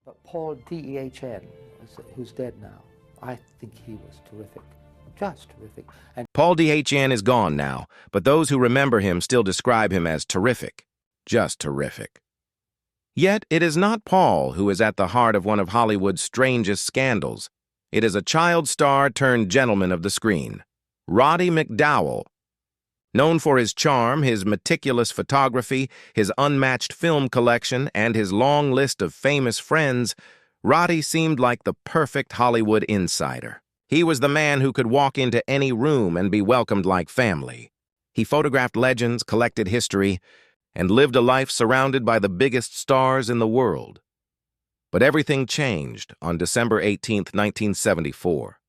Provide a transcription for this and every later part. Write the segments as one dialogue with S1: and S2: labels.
S1: But Paul D.E.H.N., who's dead now, I think he was terrific, just terrific. And
S2: Paul D.H.N. is gone now, but those who remember him still describe him as terrific, just terrific. Yet it is not Paul who is at the heart of one of Hollywood's strangest scandals. It is a child star turned gentleman of the screen, Roddy McDowall. Known for his charm, his meticulous photography, his unmatched film collection, and his long list of famous friends, Roddy seemed like the perfect Hollywood insider. He was the man who could walk into any room and be welcomed like family. He photographed legends, collected history, and lived a life surrounded by the biggest stars in the world. But everything changed on December 18, 1974.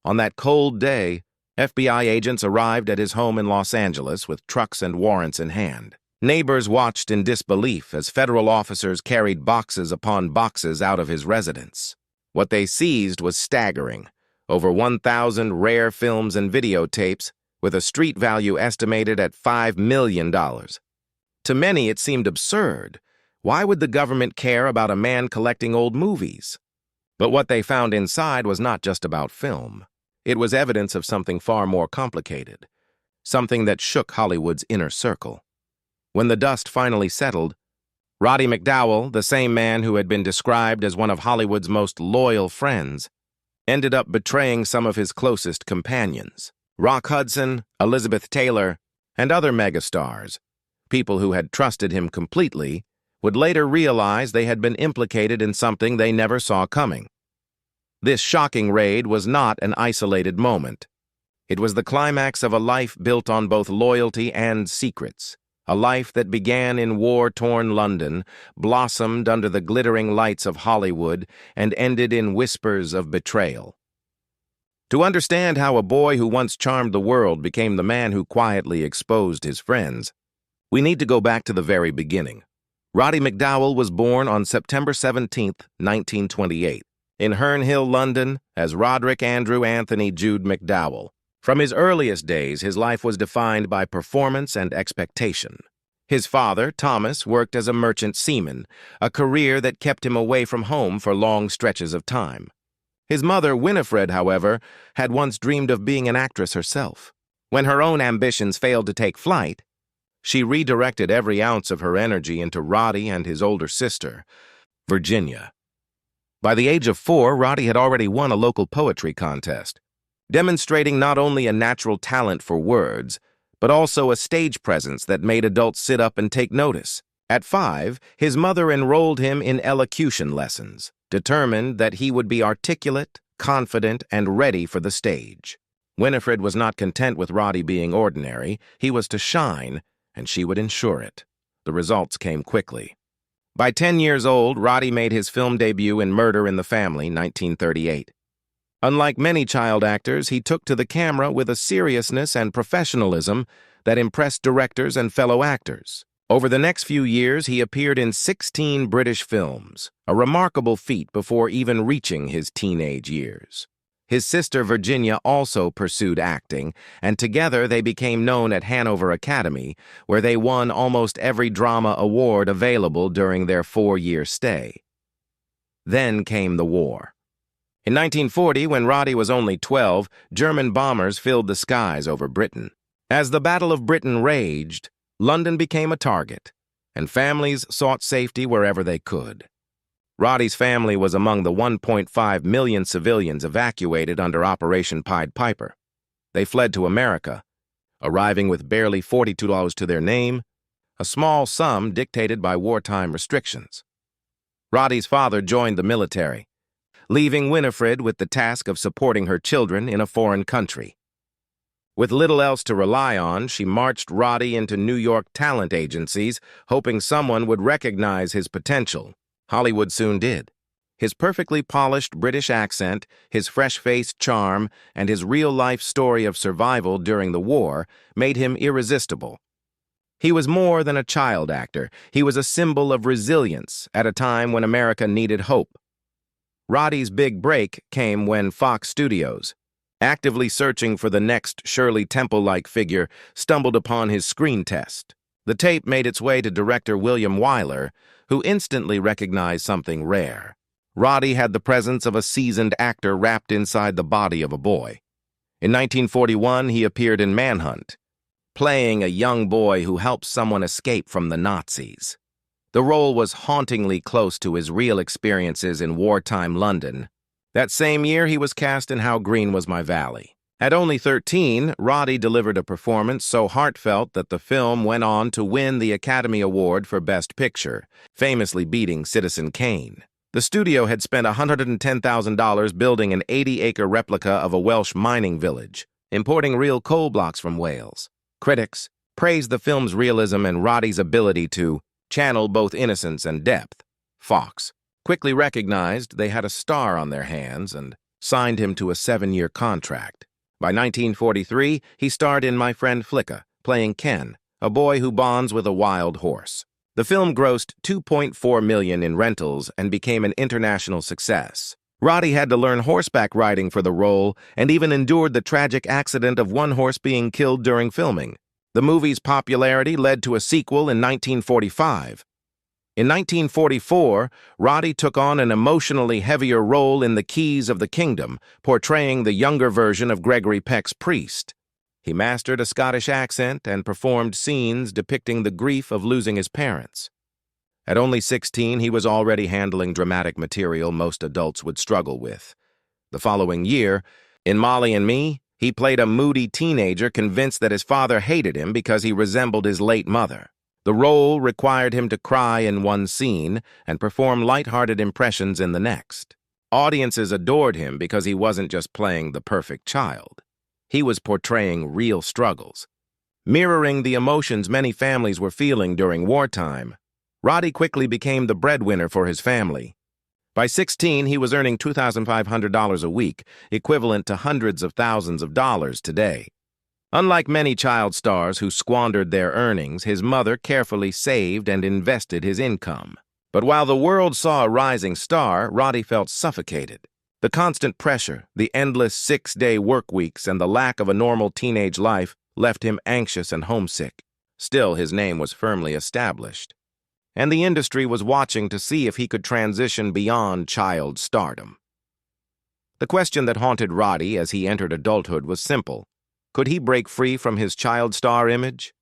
S2: On that cold day, FBI agents arrived at his home in Los Angeles with trucks and warrants in hand. Neighbors watched in disbelief as federal officers carried boxes upon boxes out of his residence. What they seized was staggering: over 1,000 rare films and videotapes, with a street value estimated at $5 million. To many, it seemed absurd. Why would the government care about a man collecting old movies? But what they found inside was not just about film. It was evidence of something far more complicated, something that shook Hollywood's inner circle. When the dust finally settled, Roddy McDowall, the same man who had been described as one of Hollywood's most loyal friends, ended up betraying some of his closest companions. Rock Hudson, Elizabeth Taylor, and other megastars, people who had trusted him completely, would later realize they had been implicated in something they never saw coming. This shocking raid was not an isolated moment. It was the climax of a life built on both loyalty and secrets, a life that began in war-torn London, blossomed under the glittering lights of Hollywood, and ended in whispers of betrayal. To understand how a boy who once charmed the world became the man who quietly exposed his friends, we need to go back to the very beginning. Roddy McDowall was born on September 17, 1928. In Herne Hill, London, as Roderick Andrew Anthony Jude McDowall. From his earliest days, his life was defined by performance and expectation. His father, Thomas, worked as a merchant seaman, a career that kept him away from home for long stretches of time. His mother, Winifred, however, had once dreamed of being an actress herself. When her own ambitions failed to take flight, she redirected every ounce of her energy into Roddy and his older sister, Virginia. By the age of 4, Roddy had already won a local poetry contest, demonstrating not only a natural talent for words, but also a stage presence that made adults sit up and take notice. At 5, his mother enrolled him in elocution lessons, determined that he would be articulate, confident, and ready for the stage. Winifred was not content with Roddy being ordinary. He was to shine, and she would ensure it. The results came quickly. By 10 years old, Roddy made his film debut in Murder in the Family, 1938. Unlike many child actors, he took to the camera with a seriousness and professionalism that impressed directors and fellow actors. Over the next few years, he appeared in 16 British films, a remarkable feat before even reaching his teenage years. His sister Virginia also pursued acting, and together they became known at Hanover Academy, where they won almost every drama award available during their 4-year stay. Then came the war. In 1940, when Roddy was only 12, German bombers filled the skies over Britain. As the Battle of Britain raged, London became a target, and families sought safety wherever they could. Roddy's family was among the 1.5 million civilians evacuated under Operation Pied Piper. They fled to America, arriving with barely $42 to their name, a small sum dictated by wartime restrictions. Roddy's father joined the military, leaving Winifred with the task of supporting her children in a foreign country. With little else to rely on, she marched Roddy into New York talent agencies, hoping someone would recognize his potential. Hollywood soon did. His perfectly polished British accent, his fresh-faced charm, and his real-life story of survival during the war made him irresistible. He was more than a child actor. He was a symbol of resilience at a time when America needed hope. Roddy's big break came when Fox Studios, actively searching for the next Shirley Temple-like figure, stumbled upon his screen test. The tape made its way to director William Wyler, who instantly recognized something rare. Roddy had the presence of a seasoned actor wrapped inside the body of a boy. In 1941, he appeared in Manhunt, playing a young boy who helped someone escape from the Nazis. The role was hauntingly close to his real experiences in wartime London. That same year, he was cast in How Green Was My Valley. At only 13, Roddy delivered a performance so heartfelt that the film went on to win the Academy Award for Best Picture, famously beating Citizen Kane. The studio had spent $110,000 building an 80-acre replica of a Welsh mining village, importing real coal blocks from Wales. Critics praised the film's realism and Roddy's ability to channel both innocence and depth. Fox quickly recognized they had a star on their hands and signed him to a 7-year contract. By 1943, he starred in My Friend Flicka, playing Ken, a boy who bonds with a wild horse. The film grossed $2.4 million in rentals and became an international success. Roddy had to learn horseback riding for the role and even endured the tragic accident of one horse being killed during filming. The movie's popularity led to a sequel in 1945. In 1944, Roddy took on an emotionally heavier role in The Keys of the Kingdom, portraying the younger version of Gregory Peck's priest. He mastered a Scottish accent and performed scenes depicting the grief of losing his parents. At only 16, he was already handling dramatic material most adults would struggle with. The following year, in Molly and Me, he played a moody teenager convinced that his father hated him because he resembled his late mother. The role required him to cry in one scene and perform light-hearted impressions in the next. Audiences adored him because he wasn't just playing the perfect child. He was portraying real struggles. Mirroring the emotions many families were feeling during wartime, Roddy quickly became the breadwinner for his family. By 16, he was earning $2,500 a week, equivalent to hundreds of thousands of dollars today. Unlike many child stars who squandered their earnings, his mother carefully saved and invested his income. But while the world saw a rising star, Roddy felt suffocated. The constant pressure, the endless 6-day work weeks, and the lack of a normal teenage life left him anxious and homesick. Still, his name was firmly established, and the industry was watching to see if he could transition beyond child stardom. The question that haunted Roddy as he entered adulthood was simple. Could he break free from his child star image?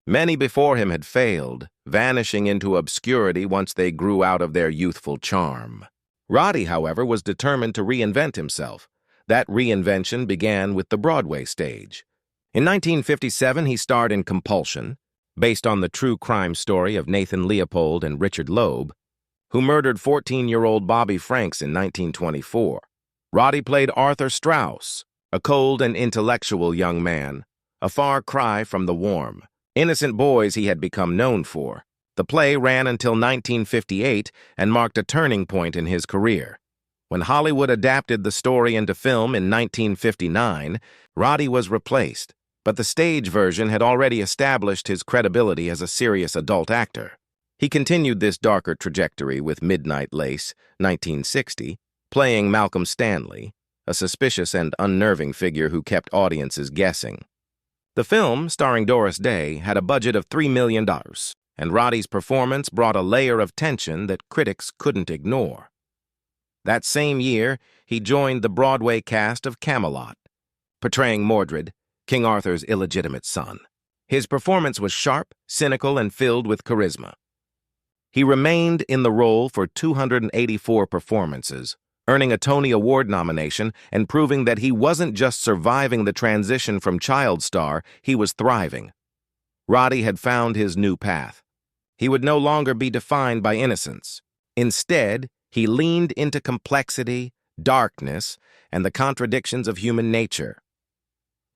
S2: Many before him had failed, vanishing into obscurity once they grew out of their youthful charm. Roddy, however, was determined to reinvent himself. That reinvention began with the Broadway stage. In 1957, he starred in Compulsion, based on the true crime story of Nathan Leopold and Richard Loeb, who murdered 14-year-old Bobby Franks in 1924. Roddy played Arthur Strauss, a cold and intellectual young man, a far cry from the warm, innocent boys he had become known for. The play ran until 1958 and marked a turning point in his career. When Hollywood adapted the story into film in 1959, Roddy was replaced, but the stage version had already established his credibility as a serious adult actor. He continued this darker trajectory with Midnight Lace, 1960, playing Malcolm Stanley, a suspicious and unnerving figure who kept audiences guessing. The film, starring Doris Day, had a budget of $3 million, and Roddy's performance brought a layer of tension that critics couldn't ignore. That same year, he joined the Broadway cast of Camelot, portraying Mordred, King Arthur's illegitimate son. His performance was sharp, cynical, and filled with charisma. He remained in the role for 284 performances, earning a Tony Award nomination and proving that he wasn't just surviving the transition from child star, he was thriving. Roddy had found his new path. He would no longer be defined by innocence. Instead, he leaned into complexity, darkness, and the contradictions of human nature.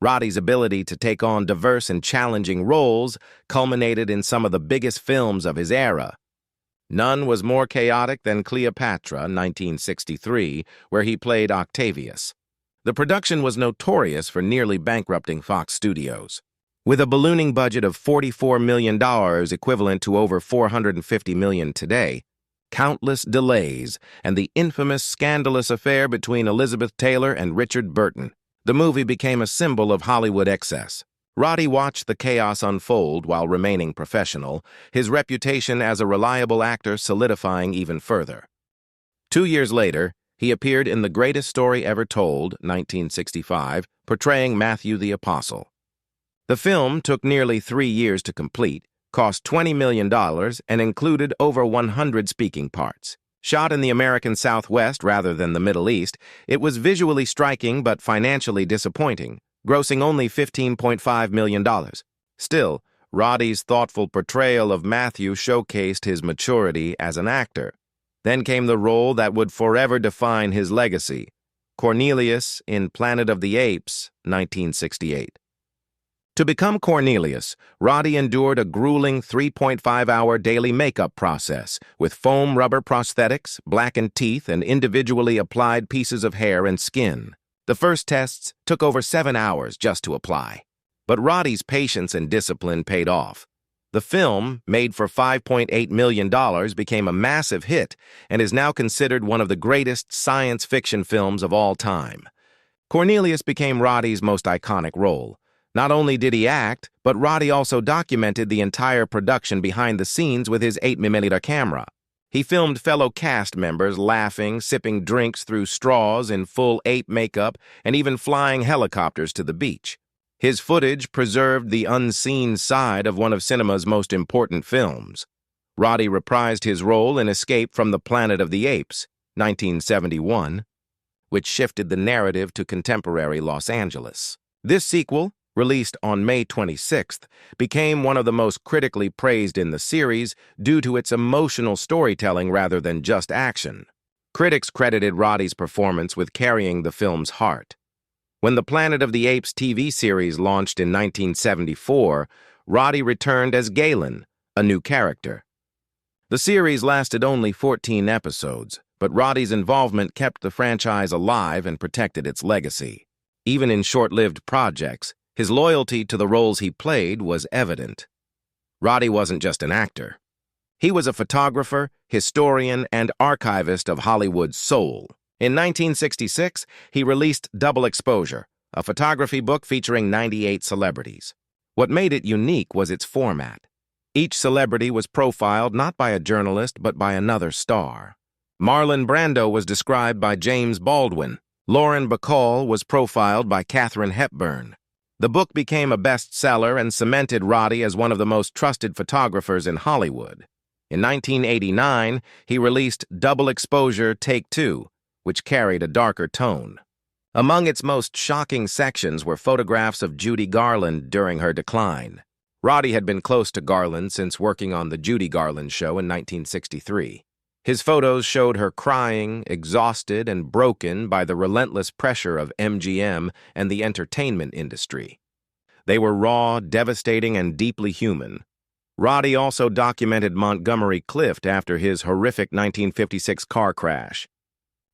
S2: Roddy's ability to take on diverse and challenging roles culminated in some of the biggest films of his era. None was more chaotic than Cleopatra, 1963, where he played Octavius. The production was notorious for nearly bankrupting Fox Studios. With a ballooning budget of $44 million, equivalent to over $450 million today, countless delays, and the infamous scandalous affair between Elizabeth Taylor and Richard Burton, the movie became a symbol of Hollywood excess. Roddy watched the chaos unfold while remaining professional, his reputation as a reliable actor solidifying even further. 2 years later, he appeared in The Greatest Story Ever Told, 1965, portraying Matthew the Apostle. The film took nearly 3 years to complete, cost $20 million, and included over 100 speaking parts. Shot in the American Southwest rather than the Middle East, it was visually striking but financially disappointing, grossing only $15.5 million. Still, Roddy's thoughtful portrayal of Matthew showcased his maturity as an actor. Then came the role that would forever define his legacy, Cornelius in Planet of the Apes, 1968. To become Cornelius, Roddy endured a grueling 3.5-hour daily makeup process with foam rubber prosthetics, blackened teeth, and individually applied pieces of hair and skin. The first tests took over 7 hours just to apply. But Roddy's patience and discipline paid off. The film, made for $5.8 million, became a massive hit and is now considered one of the greatest science fiction films of all time. Cornelius became Roddy's most iconic role. Not only did he act, but Roddy also documented the entire production behind the scenes with his 8mm camera. He filmed fellow cast members laughing, sipping drinks through straws in full ape makeup, and even flying helicopters to the beach. His footage preserved the unseen side of one of cinema's most important films. Roddy reprised his role in Escape from the Planet of the Apes, 1971, which shifted the narrative to contemporary Los Angeles. This sequel, released on May 26th, became one of the most critically praised in the series due to its emotional storytelling rather than just action. Critics credited Roddy's performance with carrying the film's heart. When the Planet of the Apes TV series launched in 1974, Roddy returned as Galen, a new character. The series lasted only 14 episodes, but Roddy's involvement kept the franchise alive and protected its legacy. Even in short-lived projects, his loyalty to the roles he played was evident. Roddy wasn't just an actor. He was a photographer, historian, and archivist of Hollywood's soul. In 1966, he released Double Exposure, a photography book featuring 98 celebrities. What made it unique was its format. Each celebrity was profiled not by a journalist but by another star. Marlon Brando was described by James Baldwin. Lauren Bacall was profiled by Katharine Hepburn. The book became a bestseller and cemented Roddy as one of the most trusted photographers in Hollywood. In 1989, he released Double Exposure Take 2, which carried a darker tone. Among its most shocking sections were photographs of Judy Garland during her decline. Roddy had been close to Garland since working on The Judy Garland Show in 1963. His photos showed her crying, exhausted, and broken by the relentless pressure of MGM and the entertainment industry. They were raw, devastating, and deeply human. Roddy also documented Montgomery Clift after his horrific 1956 car crash.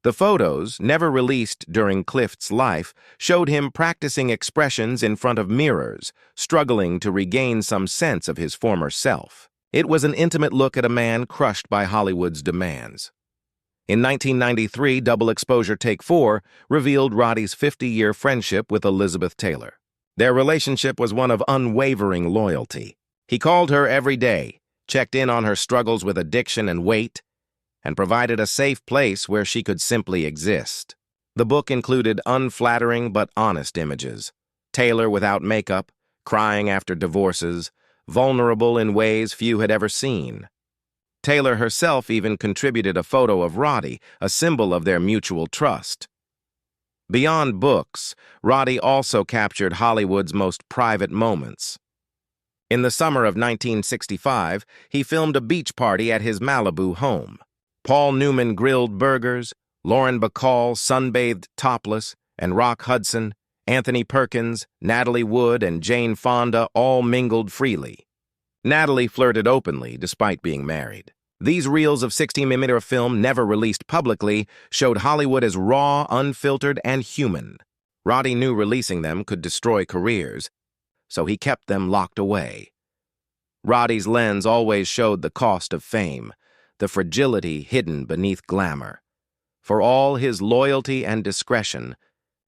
S2: The photos, never released during Clift's life, showed him practicing expressions in front of mirrors, struggling to regain some sense of his former self. It was an intimate look at a man crushed by Hollywood's demands. In 1993, Double Exposure Take 4 revealed Roddy's 50-year friendship with Elizabeth Taylor. Their relationship was one of unwavering loyalty. He called her every day, checked in on her struggles with addiction and weight, and provided a safe place where she could simply exist. The book included unflattering but honest images. Taylor without makeup, crying after divorces, vulnerable in ways few had ever seen. Taylor herself even contributed a photo of Roddy, a symbol of their mutual trust. Beyond books, Roddy also captured Hollywood's most private moments. In the summer of 1965, he filmed a beach party at his Malibu home. Paul Newman grilled burgers, Lauren Bacall sunbathed topless, and Rock Hudson, Anthony Perkins, Natalie Wood, and Jane Fonda all mingled freely. Natalie flirted openly despite being married. These reels of 16mm film, never released publicly, showed Hollywood as raw, unfiltered, and human. Roddy knew releasing them could destroy careers, so he kept them locked away. Roddy's lens always showed the cost of fame, the fragility hidden beneath glamour. For all his loyalty and discretion,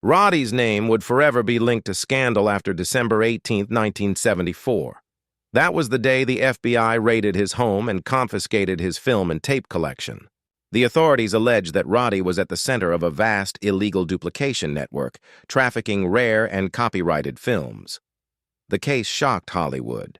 S2: Roddy's name would forever be linked to scandal after December 18, 1974. That was the day the FBI raided his home and confiscated his film and tape collection. The authorities alleged that Roddy was at the center of a vast illegal duplication network, trafficking rare and copyrighted films. The case shocked Hollywood.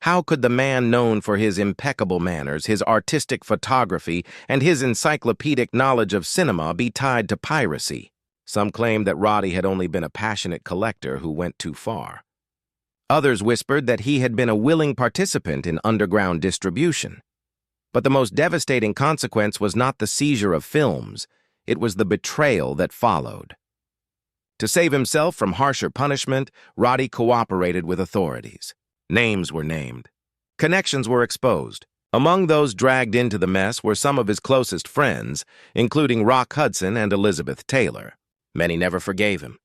S2: How could the man known for his impeccable manners, his artistic photography, and his encyclopedic knowledge of cinema be tied to piracy? Some claimed that Roddy had only been a passionate collector who went too far. Others whispered that he had been a willing participant in underground distribution. But the most devastating consequence was not the seizure of films, it was the betrayal that followed. To save himself from harsher punishment, Roddy cooperated with authorities. Names were named. Connections were exposed. Among those dragged into the mess were some of his closest friends, including Rock Hudson and Elizabeth Taylor. Many never forgave him.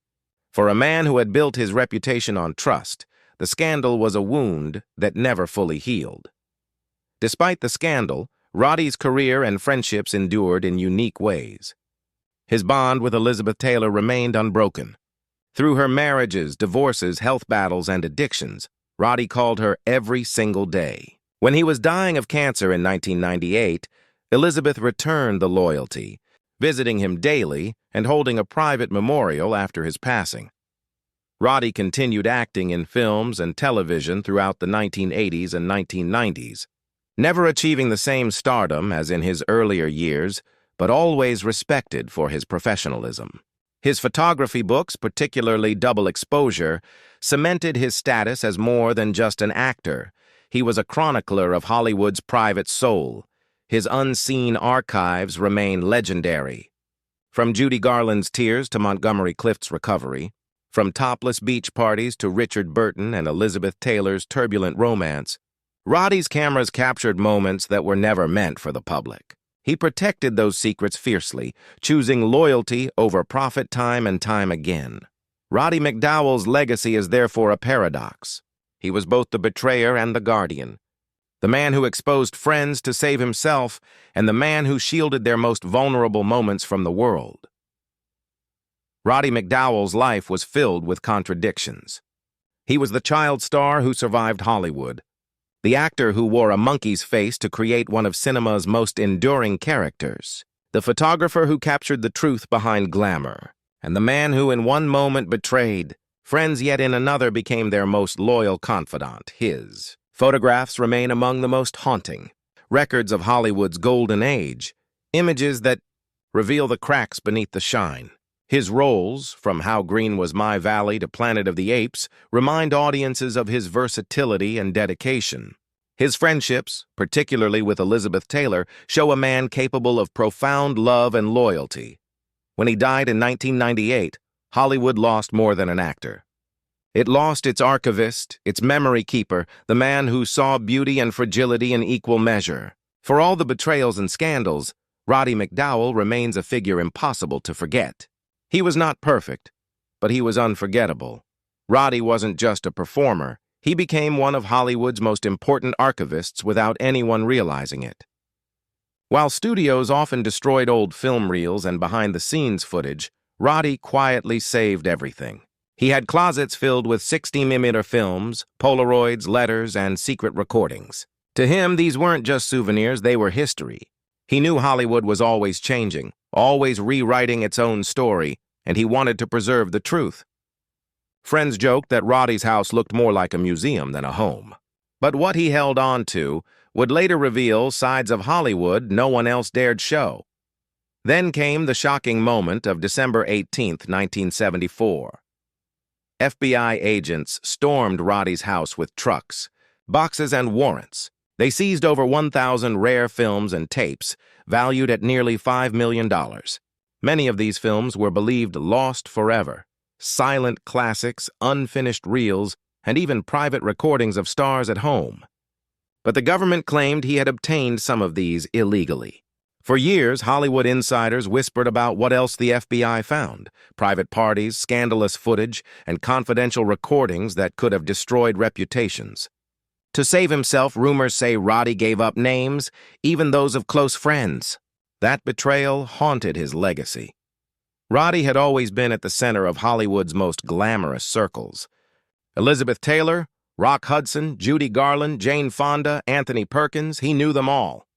S2: For a man who had built his reputation on trust, the scandal was a wound that never fully healed. Despite the scandal, Roddy's career and friendships endured in unique ways. His bond with Elizabeth Taylor remained unbroken. Through her marriages, divorces, health battles, and addictions, Roddy called her every single day. When he was dying of cancer in 1998, Elizabeth returned the loyalty, visiting him daily and holding a private memorial after his passing. Roddy continued acting in films and television throughout the 1980s and 1990s, never achieving the same stardom as in his earlier years, but always respected for his professionalism. His photography books, particularly Double Exposure, cemented his status as more than just an actor. He was a chronicler of Hollywood's private soul. His unseen archives remain legendary. From Judy Garland's tears to Montgomery Clift's recovery, from topless beach parties to Richard Burton and Elizabeth Taylor's turbulent romance, Roddy's cameras captured moments that were never meant for the public. He protected those secrets fiercely, choosing loyalty over profit time and time again. Roddy McDowall's legacy is therefore a paradox. He was both the betrayer and the guardian, the man who exposed friends to save himself, and the man who shielded their most vulnerable moments from the world. Roddy McDowall's life was filled with contradictions. He was the child star who survived Hollywood, the actor who wore a monkey's face to create one of cinema's most enduring characters, the photographer who captured the truth behind glamour, and the man who in one moment betrayed friends yet in another became their most loyal confidant, his. Photographs remain among the most haunting, records of Hollywood's golden age, images that reveal the cracks beneath the shine. His roles, from How Green Was My Valley to Planet of the Apes, remind audiences of his versatility and dedication. His friendships, particularly with Elizabeth Taylor, show a man capable of profound love and loyalty. When he died in 1998, Hollywood lost more than an actor. It lost its archivist, its memory keeper, the man who saw beauty and fragility in equal measure. For all the betrayals and scandals, Roddy McDowall remains a figure impossible to forget. He was not perfect, but he was unforgettable. Roddy wasn't just a performer. He became one of Hollywood's most important archivists without anyone realizing it. While studios often destroyed old film reels and behind-the-scenes footage, Roddy quietly saved everything. He had closets filled with 60mm films, Polaroids, letters, and secret recordings. To him, these weren't just souvenirs, they were history. He knew Hollywood was always changing, always rewriting its own story, and he wanted to preserve the truth. Friends joked that Roddy's house looked more like a museum than a home. But what he held on to would later reveal sides of Hollywood no one else dared show. Then came the shocking moment of December 18, 1974. FBI agents stormed Roddy's house with trucks, boxes, and warrants. They seized over 1,000 rare films and tapes, valued at nearly $5 million. Many of these films were believed lost forever. Silent classics, unfinished reels, and even private recordings of stars at home. But the government claimed he had obtained some of these illegally. For years, Hollywood insiders whispered about what else the FBI found: private parties, scandalous footage, and confidential recordings that could have destroyed reputations. To save himself, rumors say Roddy gave up names, even those of close friends. That betrayal haunted his legacy. Roddy had always been at the center of Hollywood's most glamorous circles. Elizabeth Taylor, Rock Hudson, Judy Garland, Jane Fonda, Anthony Perkins, he knew them all.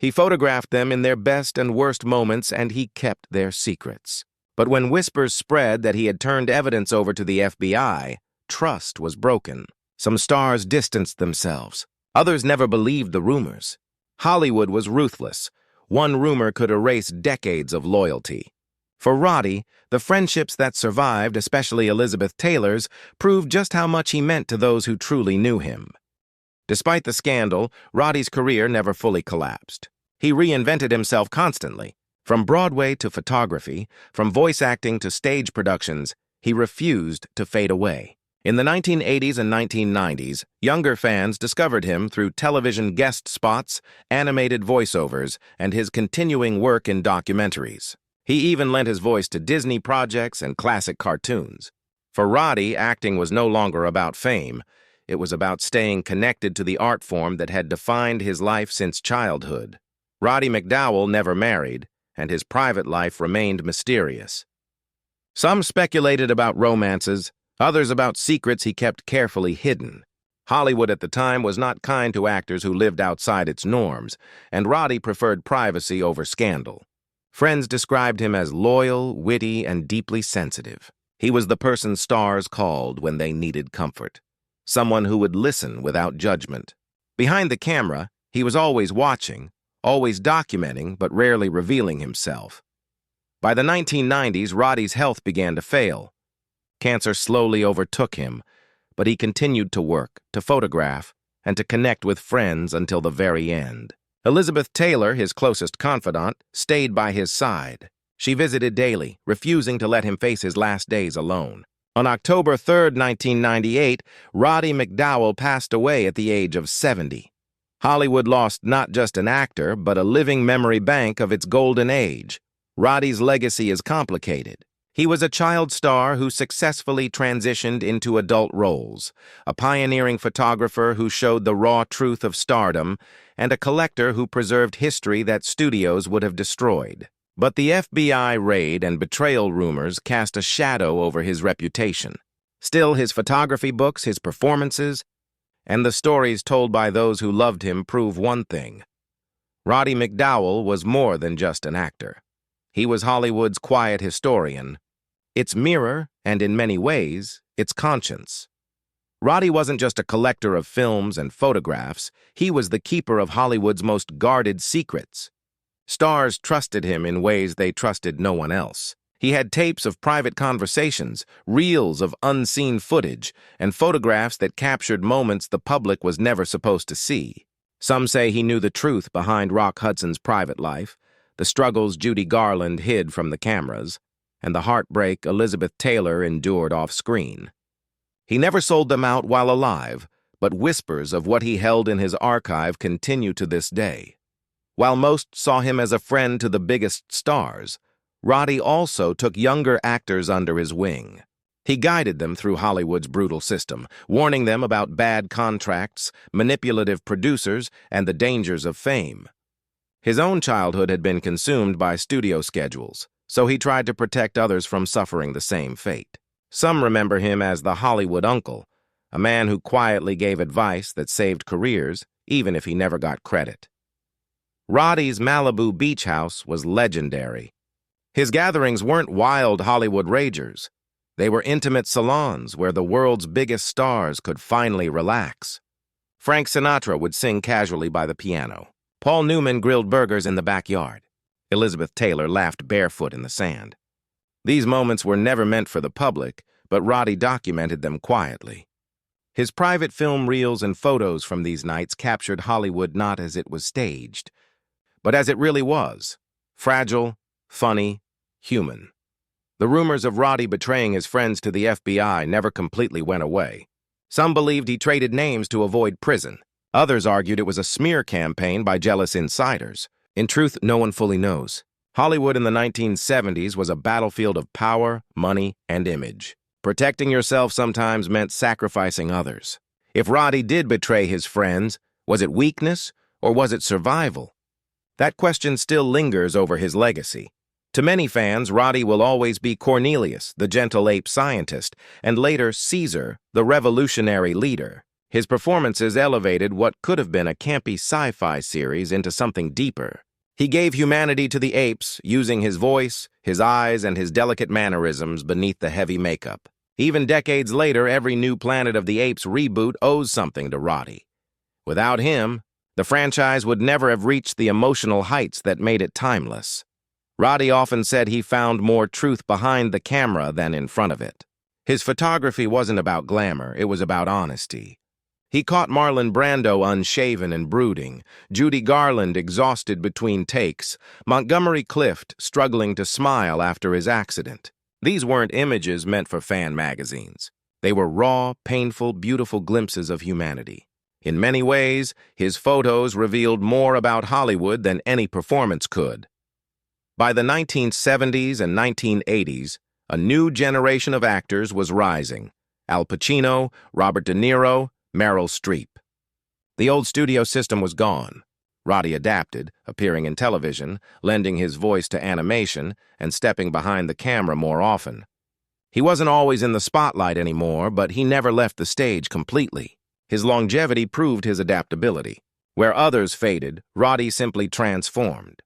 S2: He photographed them in their best and worst moments, and he kept their secrets. But when whispers spread that he had turned evidence over to the FBI, trust was broken. Some stars distanced themselves. Others never believed the rumors. Hollywood was ruthless. One rumor could erase decades of loyalty. For Roddy, the friendships that survived, especially Elizabeth Taylor's, proved just how much he meant to those who truly knew him. Despite the scandal, Roddy's career never fully collapsed. He reinvented himself constantly. From Broadway to photography, from voice acting to stage productions, he refused to fade away. In the 1980s and 1990s, younger fans discovered him through television guest spots, animated voiceovers, and his continuing work in documentaries. He even lent his voice to Disney projects and classic cartoons. For Roddy, acting was no longer about fame. It was about staying connected to the art form that had defined his life since childhood. Roddy McDowall never married, and his private life remained mysterious. Some speculated about romances, others about secrets he kept carefully hidden. Hollywood at the time was not kind to actors who lived outside its norms, and Roddy preferred privacy over scandal. Friends described him as loyal, witty, and deeply sensitive. He was the person stars called when they needed comfort. Someone who would listen without judgment. Behind the camera, he was always watching, always documenting, but rarely revealing himself. By the 1990s, Roddy's health began to fail. Cancer slowly overtook him, but he continued to work, to photograph, and to connect with friends until the very end. Elizabeth Taylor, his closest confidant, stayed by his side. She visited daily, refusing to let him face his last days alone. On October 3, 1998, Roddy McDowall passed away at the age of 70. Hollywood lost not just an actor, but a living memory bank of its golden age. Roddy's legacy is complicated. He was a child star who successfully transitioned into adult roles, a pioneering photographer who showed the raw truth of stardom, and a collector who preserved history that studios would have destroyed. But the FBI raid and betrayal rumors cast a shadow over his reputation. Still, his photography books, his performances, and the stories told by those who loved him prove one thing. Roddy McDowall was more than just an actor. He was Hollywood's quiet historian, its mirror, and in many ways, its conscience. Roddy wasn't just a collector of films and photographs, he was the keeper of Hollywood's most guarded secrets. Stars trusted him in ways they trusted no one else. He had tapes of private conversations, reels of unseen footage, and photographs that captured moments the public was never supposed to see. Some say he knew the truth behind Rock Hudson's private life, the struggles Judy Garland hid from the cameras, and the heartbreak Elizabeth Taylor endured off-screen. He never sold them out while alive, but whispers of what he held in his archive continue to this day. While most saw him as a friend to the biggest stars, Roddy also took younger actors under his wing. He guided them through Hollywood's brutal system, warning them about bad contracts, manipulative producers, and the dangers of fame. His own childhood had been consumed by studio schedules, so he tried to protect others from suffering the same fate. Some remember him as the Hollywood uncle, a man who quietly gave advice that saved careers, even if he never got credit. Roddy's Malibu beach house was legendary. His gatherings weren't wild Hollywood ragers. They were intimate salons where the world's biggest stars could finally relax. Frank Sinatra would sing casually by the piano. Paul Newman grilled burgers in the backyard. Elizabeth Taylor laughed barefoot in the sand. These moments were never meant for the public, but Roddy documented them quietly. His private film reels and photos from these nights captured Hollywood not as it was staged, but as it really was: fragile, funny, human. The rumors of Roddy betraying his friends to the FBI never completely went away. Some believed he traded names to avoid prison. Others argued it was a smear campaign by jealous insiders. In truth, no one fully knows. Hollywood in the 1970s was a battlefield of power, money, and image. Protecting yourself sometimes meant sacrificing others. If Roddy did betray his friends, was it weakness or was it survival? That question still lingers over his legacy. To many fans, Roddy will always be Cornelius, the gentle ape scientist, and later Caesar, the revolutionary leader. His performances elevated what could have been a campy sci-fi series into something deeper. He gave humanity to the apes, using his voice, his eyes, and his delicate mannerisms beneath the heavy makeup. Even decades later, every new Planet of the Apes reboot owes something to Roddy. Without him, the franchise would never have reached the emotional heights that made it timeless. Roddy often said he found more truth behind the camera than in front of it. His photography wasn't about glamour, it was about honesty. He caught Marlon Brando unshaven and brooding, Judy Garland exhausted between takes, Montgomery Clift struggling to smile after his accident. These weren't images meant for fan magazines. They were raw, painful, beautiful glimpses of humanity. In many ways, his photos revealed more about Hollywood than any performance could. By the 1970s and 1980s, a new generation of actors was rising. Al Pacino, Robert De Niro, Meryl Streep. The old studio system was gone. Roddy adapted, appearing in television, lending his voice to animation, and stepping behind the camera more often. He wasn't always in the spotlight anymore, but he never left the stage completely. His longevity proved his adaptability. Where others faded, Roddy simply transformed.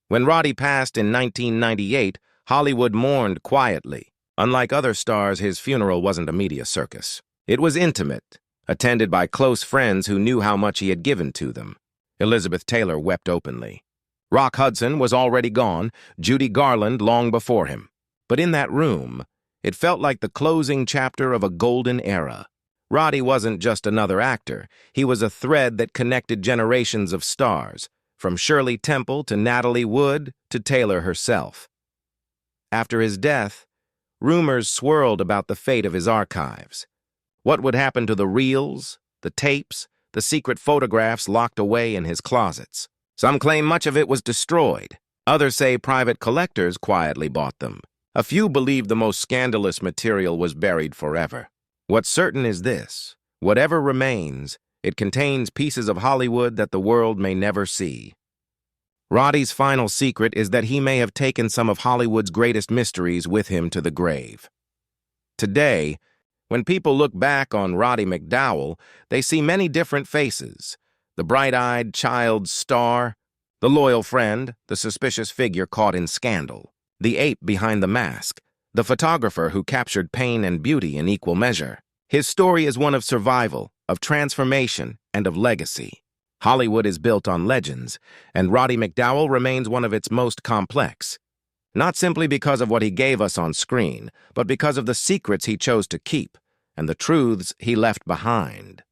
S2: When Roddy passed in 1998, Hollywood mourned quietly. Unlike other stars, his funeral wasn't a media circus. It was intimate, attended by close friends who knew how much he had given to them. Elizabeth Taylor wept openly. Rock Hudson was already gone, Judy Garland long before him. But in that room, it felt like the closing chapter of a golden era. Roddy wasn't just another actor. He was a thread that connected generations of stars, from Shirley Temple to Natalie Wood to Taylor herself. After his death, rumors swirled about the fate of his archives. What would happen to the reels, the tapes, the secret photographs locked away in his closets? Some claim much of it was destroyed. Others say private collectors quietly bought them. A few believe the most scandalous material was buried forever. What's certain is this: whatever remains, it contains pieces of Hollywood that the world may never see. Roddy's final secret is that he may have taken some of Hollywood's greatest mysteries with him to the grave. Today, when people look back on Roddy McDowall, they see many different faces: the bright-eyed child star, the loyal friend, the suspicious figure caught in scandal, the ape behind the mask, the photographer who captured pain and beauty in equal measure. His story is one of survival, of transformation, and of legacy. Hollywood is built on legends, and Roddy McDowall remains one of its most complex. Not simply because of what he gave us on screen, but because of the secrets he chose to keep and the truths he left behind.